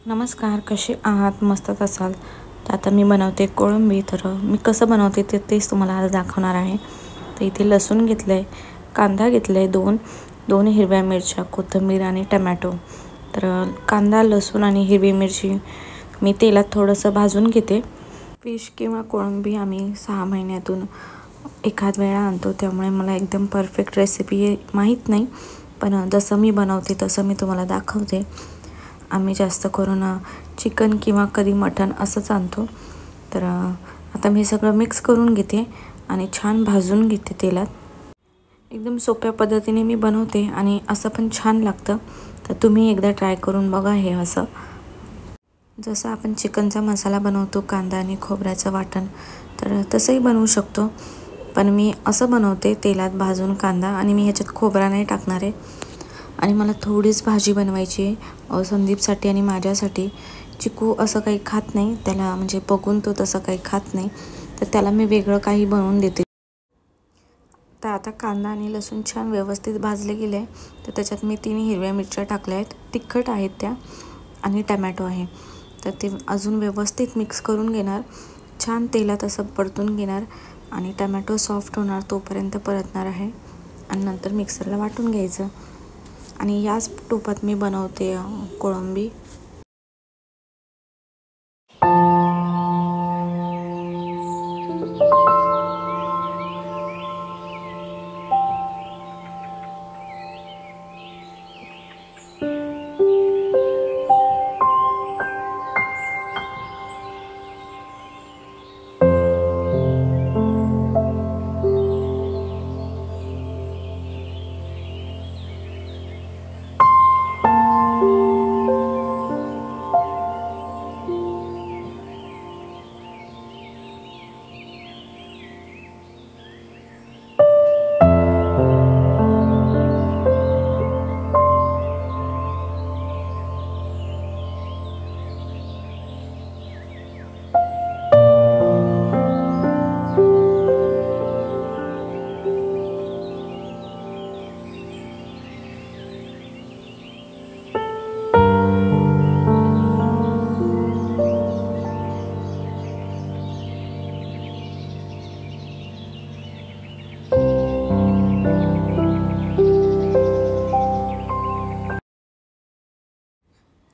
नमस्कार, कसे आहात? मस्तच असाल तर आता मी बनवते कोळंबी. तर मी कसं बनवते तेच तुम्हाला आज दाखवणार आहे. तर इथे लसूण घेतलं आहे, कांदा घेतला आहे, दोन हिरव्या मिरच्या, कोथिंबीर आणि टमॅटो. तर कांदा, लसूण आणि हिरवी मिरची मी तेलात थोडंसं भाजून घेते. फिश किंवा कोळंबी आम्ही 6 महिन्यातून एखाद वेळा आणतो, त्यामुळे मला एकदम परफेक्ट रेसिपी माहीत नाही, पण जसं मी बनवते तसं मी तुम्हाला दाखवते. आम्ही जास्त करून चिकन किंवा कधी मटण असंच आणतो. तर आता मी सगळं मिक्स करून घेते आणि छान भाजून घेते तेलात. एकदम सोप्या पद्धतीने मी बनवते आणि असं पण छान लागतं. तर तुम्ही एकदा ट्राय करून बघा हे असं. जसं आपण चिकनचा मसाला बनवतो, कांदा आणि खोबऱ्याचं वाटण, तर तसंही बनवू शकतो. पण मी असं बनवते तेलात भाजून कांदा, आणि मी ह्याच्यात खोबरा नाही टाकणार आहे. आणि मला थोडीच भाजी बनवायची आहे संदीपसाठी आणि माझ्यासाठी. चिकू असं काही खात नाही, त्याला म्हणजे बघून तो तसं काही खात नाही, तर त्याला मी वेगळं काही बनवून देते. तर आता कांदा आणि लसूण छान व्यवस्थित भाजले गेले, तर त्याच्यात मी 3 हिरव्या मिरच्या टाकल्या आहेत, तिखट आहेत त्या, आणि टमॅटो आहे. तर ते अजून व्यवस्थित मिक्स करून घेणार, छान तेलात असं परतून घेणार आणि टमॅटो सॉफ्ट होणार तोपर्यंत परतणार आहे. आणि नंतर मिक्सरला वाटून घ्यायचं. आणि याच टोपात मी बनवते कोळंबी.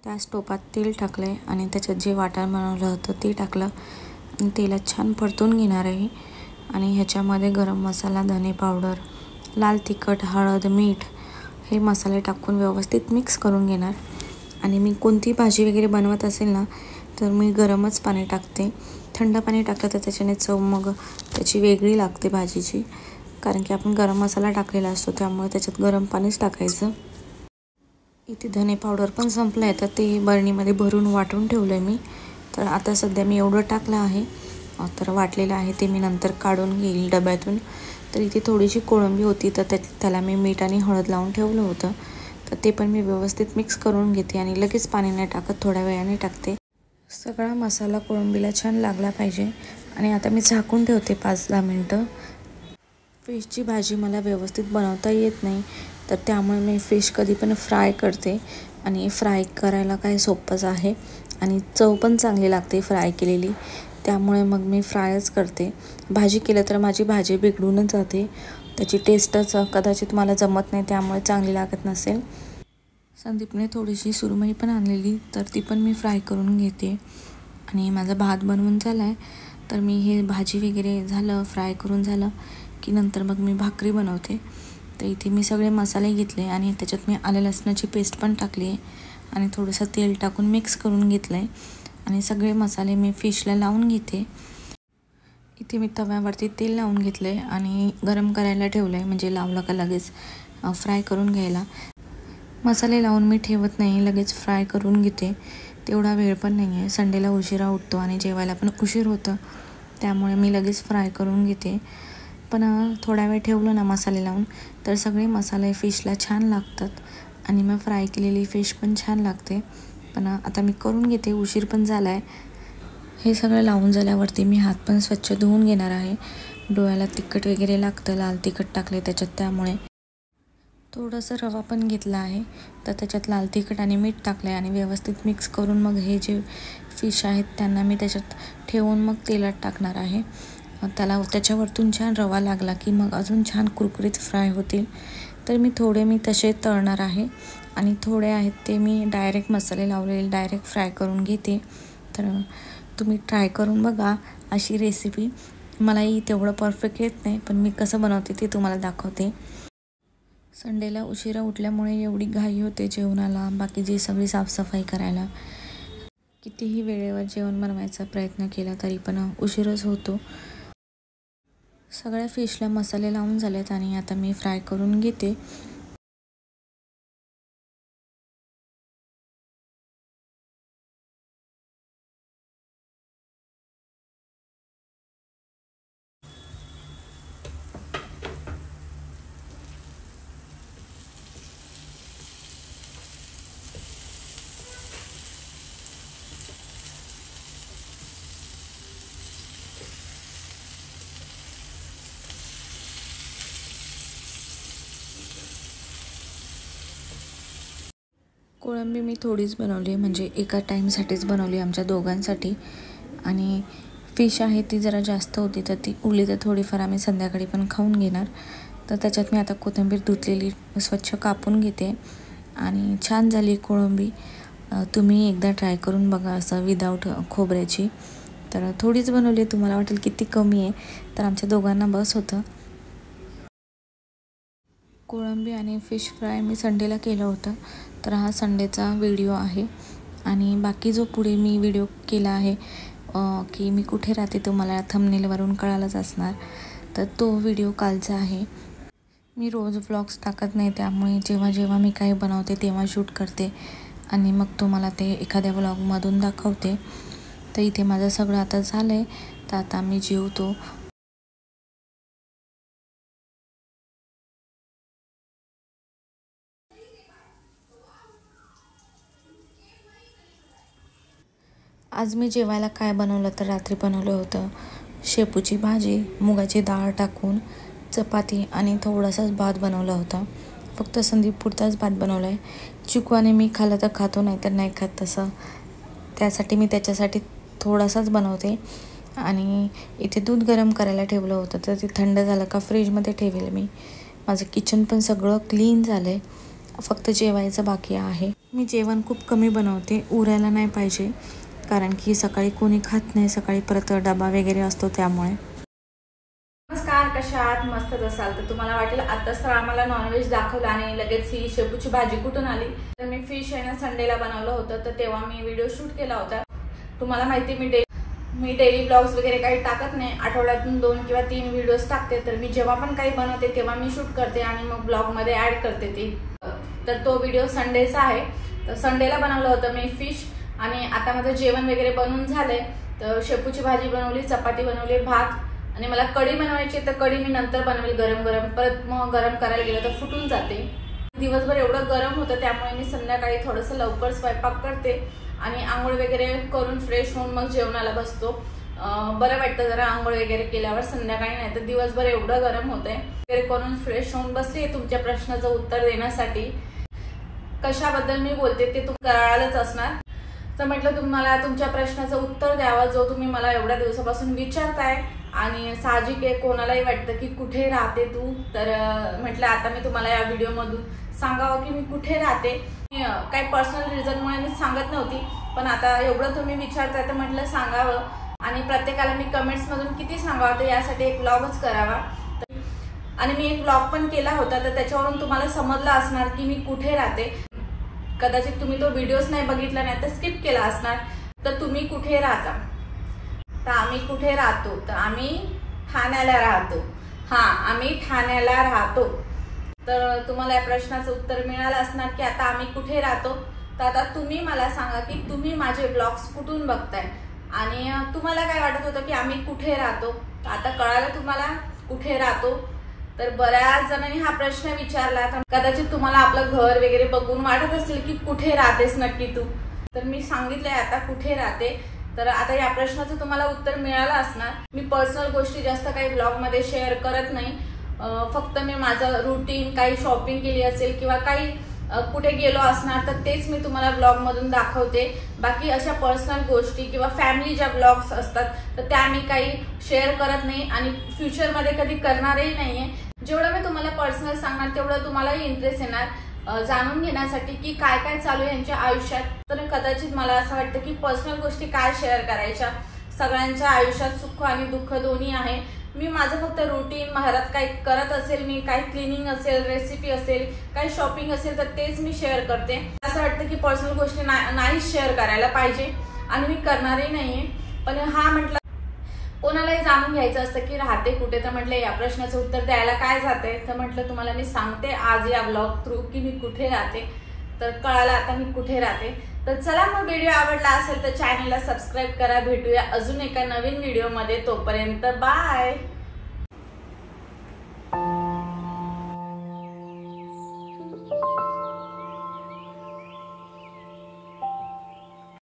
त्याच टोपात तेल टाकलं आहे आणि त्याच्यात जे वाटण बनवलं होतं ते टाकलं आणि तेलात छान परतून घेणार आहे. आणि ह्याच्यामध्ये गरम मसाला, धने पावडर, लाल तिखट, हळद, मीठ हे मसाले टाकून व्यवस्थित मिक्स करून घेणार. आणि मी कोणती भाजी वगैरे बनवत असेल ना, तर मी गरमच पाणी टाकते. थंड पाणी टाकलं तर त्याच्याने चव मग त्याची वेगळी लागते भाजीची, कारण की आपण गरम मसाला टाकलेला असतो, त्यामुळे त्याच्यात गरम पाणीच टाकायचं. इथे धने पावडर पण संपलं आहे, तर ते बरणीमध्ये भरून वाटून ठेवलं आहे मी. तर आता सध्या मी एवढं टाकलं आहे, तर वाटलेलं आहे ते मी नंतर काढून घेईल डब्यातून. तर इथे थोडीशी कोळंबी होती, तर त्याला मी मीठ आणि हळद लावून ठेवलं होतं, तर ते पण मी व्यवस्थित मिक्स करून घेते आणि लगेच पाणी नाही टाकत, थोड्या वेळाने टाकते. सगळा मसाला कोळंबीला छान लागला पाहिजे. आणि आता मी झाकून ठेवते 5-10 मिनटं. फिशची भाजी मला व्यवस्थित बनवता येत नाही, तर त्यामुळे मी फिश कधी पण फ्राय करते. आणि फ्राय करायला काय सोपंच आहे आणि चव पण चांगली लागते फ्राय केलेली, त्यामुळे मग मी फ्रायच करते. भाजी केलं तर माझी भाजी बिघडूनच जाते, त्याची टेस्टच कदाचित मला जमत नाही, त्यामुळे चांगली लागत नसेल. संदीपने थोडीशी सुरमई पण आणलेली, तर ती पण मी फ्राय करून घेते. आणि माझा भात बनवून झाला आहे, तर मी हे भाजी वगैरे झालं, फ्राय करून झालं की नंतर मग मी भाकरी बनवते. तर इथे मी सगळे मसाले घेतले आणि त्याच्यात मी आलं लसणाची पेस्ट पण टाकली आहे आणि थोडंसं तेल टाकून मिक्स करून घेतलं आहे. आणि सगळे मसाले मी फिशला लावून घेते. इथे मी तव्यावरती तेल लावून घेतलं आहे आणि गरम करायला ठेवलं आहे, म्हणजे लावलं का लगेच फ्राय करून घ्यायला. मसाले लावून मी ठेवत नाही, लगेच फ्राय करून घेते. तेवढा वेळ पण नाही आहे, संडेला उशिरा उठतो आणि जेवायला पण उशीर होतं, त्यामुळे मी लगेच फ्राय करून घेते. पण थोडा वेळ ठेवलं ना मसाले लावून, तर सगळे मसाले फिशला छान लागतात आणि मग फ्राय केलेली फिश पण छान लागते. पण आता मी करून घेते, उशीर पण झाला आहे. हे सगळं लावून झाल्यावरती मी हात पण स्वच्छ धुवून घेणार आहे. डोळ्याला तिखट वगैरे लागतं, लाल तिखट टाकले त्याच्यात, त्यामुळे. थोडंसं रवा पण घेतला आहे, तर त्याच्यात लाल तिखट आणि मीठ टाकलं आहे आणि व्यवस्थित मिक्स करून मग हे जे फिश आहेत त्यांना मी त्याच्यात ठेवून मग तेलात टाकणार आहे. त्याच्यावरतून छान रवा लागला की मग अजून छान कुरकुरीत फ्राय होतील. तर मी तसे तळणार आहे आणि थोडे आहेत ते मी डायरेक्ट मसाले लावलेले डायरेक्ट फ्राय करून घेते. तर तुम्ही ट्राय करून बघा अशी रेसिपी. मलाही तेवढं परफेक्ट येत नाही, पण मी कसं बनवते ते तुम्हाला दाखवते. संडेला उशिरा उठल्यामुळे एवढी घाई होते जेवणाला, बाकीची सगळी साफसफाई करायला. कितीही वेळेवर जेवण बनवायचा प्रयत्न केला तरी पण उशीरच होतो. सगळ्या फिशला मसाले लावून झालेत आणि आता मी फ्राय करून घेते. कोळंबी मी थोडीच बनवली, म्हणजे एका टाईमसाठीच बनवली आमच्या दोघांसाठी. आणि फिश आहे ती जरा जास्त होती, तर ती उरली तर थोडीफार आम्ही संध्याकाळी पण खाऊन घेणार. तर त्याच्यात मी आता कोथिंबीर धुतलेली स्वच्छ कापून घेते आणि छान झाली कोळंबी. तुम्ही एकदा ट्राय करून बघा असं विदाऊट खोबऱ्याची. तर थोडीच बनवली, तुम्हाला वाटेल किती कमी आहे, तर आमच्या दोघांना बस होतं. कोळंबी आणि फिश फ्राय मी संडेला केलं होतं, तर हा संडेचा व्हिडिओ आहे. आणि बाकी जो पुढे मी व्हिडिओ केला आहे की मी कुठे राहते तो मला थंबनेलवरून कळालंच असणार, तर तो व्हिडिओ कालचा आहे. मी रोज व्लॉग्स टाकत नाही, त्यामुळे जेव्हा जेव्हा मी काही बनवते तेव्हा शूट करते आणि मग तुम्हाला ते एखाद्या व्लॉगमधून दाखवते. तर इथे माझं सगळं आता झालं आहे, तर आता मी जेवतो. आज मी जेवायला काय बनवलं तर रात्री बनवलं होतं शेपूची भाजी, मुगाची डाळ टाकून, चपाती आणि थोडासाच भात बनवला होता. फक्त संदीपपुरताच भात बनवला आहे. चिकूने मी खाल्लं तर खातो, नाही तर नाही खात तसं. त्यासाठी मी त्याच्यासाठी थोडासाच बनवते. आणि इथे दूध गरम करायला ठेवलं होतं, तर ते थंड झालं का फ्रीजमध्ये ठेवेल मी. माझं किचन पण सगळं क्लीन झालं आहे, फक्त जेवायचं बाकी आहे. मी जेवण खूप कमी बनवते, उरायला नाही पाहिजे, कारण की सकाळी कोणी खात नाही, सकाळी परत डबा वगैरे असतो त्यामुळे. नमस्कार, कशा आहात? मस्तच असाल. तर तुम्हाला वाटेल आताच तर आम्हाला नॉनव्हेज दाखवलं आणि लगेच ही शेपूची भाजी कुठून आली. तर मी फिश आहे ना संडेला बनवलं होतं, तर तेव्हा मी व्हिडिओ शूट केला होता. तुम्हाला माहिती मी डेली ब्लॉग्स वगैरे काही टाकत नाही, आठवड्यातून 2 किंवा 3 व्हिडिओज टाकते. तर मी जेव्हा पण काही बनवते तेव्हा मी शूट करते आणि मग ब्लॉगमध्ये ॲड करते ती. तर तो व्हिडिओ संडेचा आहे. तर संडेला बनवलं होतं मी फिश. आणि आता माझं जेवण वगैरे बनवून झालंय. तर शेपूची भाजी बनवली, चपाती बनवली, भात, आणि मला कढी बनवायची. तर कढी मी नंतर बनवेल गरम गरम, परत मग गरम करायला गेलं तर फुटून जाते. दिवसभर एवढं गरम होतं, त्यामुळे मी संध्याकाळी थोडंसं लवकर स्वयंपाक करते आणि आंघोळ वगैरे करून फ्रेश होऊन मग जेवणाला बसतो. बरं वाटतं जरा आंघोळ वगैरे केल्यावर संध्याकाळी, नाही तर दिवसभर एवढं गरम होतंय. वगैरे करून फ्रेश होऊन बसली तुमच्या प्रश्नाचं उत्तर देण्यासाठी. कशाबद्दल मी बोलते ते तुम्हाला कळालंच असणार. तर म्हटलं तुम्हाला तुमच्या प्रश्नाचं उत्तर द्यावं, जो तुम्ही मला एवढ्या दिवसापासून विचारताय. आणि साहजिक आहे कोणालाही वाटतं की कुठे राहते तू. तर म्हटलं आता मी तुम्हाला या व्हिडिओमधून सांगावं की मी कुठे राहते. काही पर्सनल रिझनमुळे मी सांगत नव्हती, पण आता एवढं तुम्ही विचारताय तर म्हटलं सांगावं. आणि प्रत्येकाला मी कमेंट्समधून किती सांगावं, तर यासाठी एक व्लॉगच करावा. आणि मी एक व्लॉग पण केला होता, तर त्याच्यावरून तुम्हाला समजलं असणार की मी कुठे राहते. कदाचित तुम्ही तो व्हिडिओच नाही बघितला, नाही तर स्किप केला असणार. तर तुम्ही कुठे राहता? तर आम्ही कुठे राहतो, तर आम्ही ठाण्याला राहतो. आम्ही ठाण्याला राहतो. तर तुम्हाला या प्रश्नाचं उत्तर मिळालं असणार की आता आम्ही कुठे राहतो. तर आता तुम्ही मला सांगा की तुम्ही माझे ब्लॉग्स कुठून बघताय आणि तुम्हाला काय वाटत होतं की आम्ही कुठे राहतो. आता कळालं तुम्हाला कुठे राहतो. तर बऱ्याच जणांनी हा प्रश्न विचारला, तर कदाचित तुम्हाला आपलं घर वगैरे बघून वाटत असेल की कुठे राहतेस नक्की तू. तर मी सांगितलंय आता कुठे राहते. तर आता या प्रश्नाचं तुम्हाला उत्तर मिळालं असणार. मी पर्सनल गोष्टी जास्त काही ब्लॉग मध्ये शेअर करत नाही. फक्त मी माझं रुटीन, काही शॉपिंग केली असेल किंवा काही कुठे गेलो असणार तर तेच मी तुम्हाला ब्लॉग मधून दाखवते। बाकी अशा पर्सनल गोष्टी किंवा फॅमिली ज्या ब्लॉग्स असतात तर त्या मी काही शेअर करत नाही आणि फ्युचरमध्ये कधी करणारही नाहीये। जेवढं मी तुम्हाला पर्सनल सांगणार तेवढं तुम्हालाही इंटरेस्ट येणार जाणून घेण्यासाठी की काय काय चालू आहे यांच्या आयुष्यात। तर कदाचित मला असं वाटतं की पर्सनल गोष्टी काय शेअर करायच्या, सगळ्यांच्या आयुष्यात सुख आणि दुःख दोन्ही आहे। मी माझं फक्त रुटीन, घरात काही करत असेल, मी काही क्लिनिंग असेल, रेसिपी असेल, काही शॉपिंग असेल तर तेच मी शेअर करते। असं वाटतं की पर्सनल गोष्टी नाही शेअर करायला पाहिजे आणि मी करणारही नाहीये। पण हा म्हटलं कोणालाही जाणून घ्यायचं असतं की राहते कुठे, तर म्हटलं या प्रश्नाचं उत्तर द्यायला काय जाते, तर म्हटलं तुम्हाला मी सांगते आज या ब्लॉग थ्रू की मी कुठे राहते। तर कळालं आता मी कुठे राहते। तर चला मग व्हिडिओ आवडला असेल तर चॅनलला सबस्क्राईब करा। भेटूया अजून एका नवीन व्हिडिओ मध्ये, तोपर्यंत बाय।